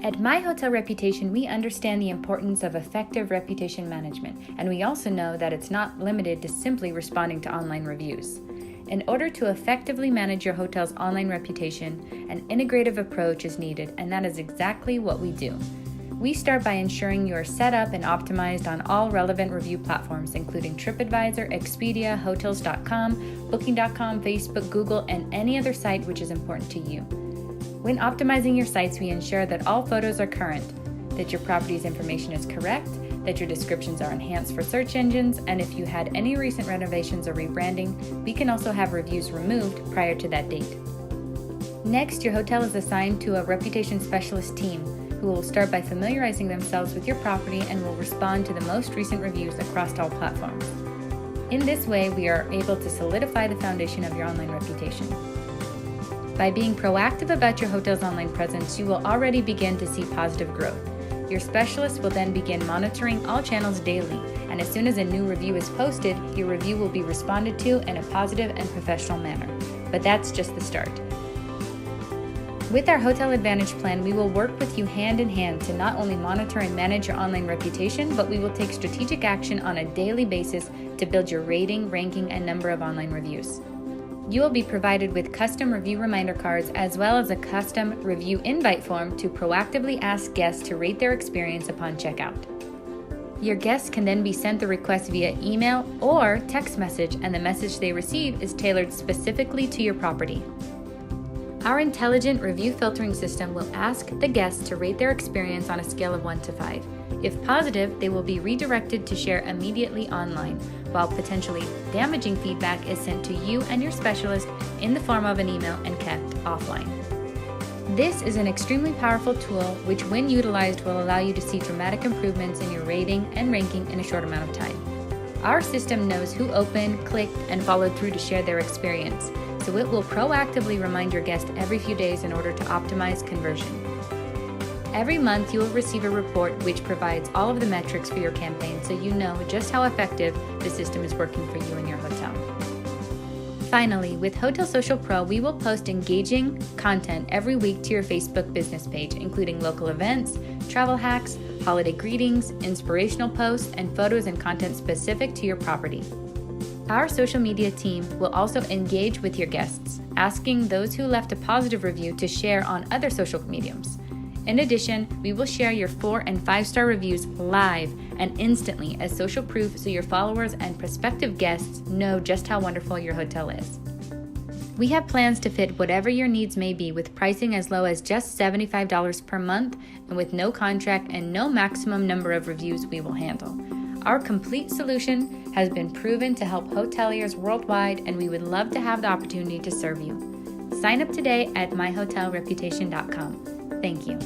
At My Hotel Reputation, we understand the importance of effective reputation management, and we also know that it's not limited to simply responding to online reviews. In order to effectively manage your hotel's online reputation, an integrative approach is needed, and that is exactly what we do. We start by ensuring you are set up and optimized on all relevant review platforms, including TripAdvisor, Expedia, Hotels.com, Booking.com, Facebook, Google, and any other site which is important to you. When optimizing your sites, we ensure that all photos are current, that your property's information is correct, that your descriptions are enhanced for search engines, and if you had any recent renovations or rebranding, we can also have reviews removed prior to that date. Next, your hotel is assigned to a reputation specialist team who will start by familiarizing themselves with your property and will respond to the most recent reviews across all platforms. In this way, we are able to solidify the foundation of your online reputation. By being proactive about your hotel's online presence, you will already begin to see positive growth. Your specialist will then begin monitoring all channels daily, and as soon as a new review is posted, your review will be responded to in a positive and professional manner. But that's just the start. With our Hotel Advantage plan, we will work with you hand in hand to not only monitor and manage your online reputation, but we will take strategic action on a daily basis to build your rating, ranking, and number of online reviews. You will be provided with custom review reminder cards as well as a custom review invite form to proactively ask guests to rate their experience upon checkout. Your guests can then be sent the request via email or text message, and the message they receive is tailored specifically to your property. Our intelligent review filtering system will ask the guests to rate their experience on a scale of 1 to 5. If positive, they will be redirected to share immediately online, while potentially damaging feedback is sent to you and your specialist in the form of an email and kept offline. This is an extremely powerful tool which, when utilized, will allow you to see dramatic improvements in your rating and ranking in a short amount of time. Our system knows who opened, clicked, and followed through to share their experience, so it will proactively remind your guest every few days in order to optimize conversion. Every month, you will receive a report which provides all of the metrics for your campaign, so you know just how effective the system is working for you and your hotel. Finally, with Hotel Social Pro, we will post engaging content every week to your Facebook business page, including local events, travel hacks, holiday greetings, inspirational posts, and photos and content specific to your property. Our social media team will also engage with your guests, asking those who left a positive review to share on other social mediums. In addition, we will share your 4- and 5-star reviews live and instantly as social proof so your followers and prospective guests know just how wonderful your hotel is. We have plans to fit whatever your needs may be, with pricing as low as just $75 per month and with no contract and no maximum number of reviews we will handle. Our complete solution has been proven to help hoteliers worldwide, and we would love to have the opportunity to serve you. Sign up today at myhotelreputation.com. Thank you.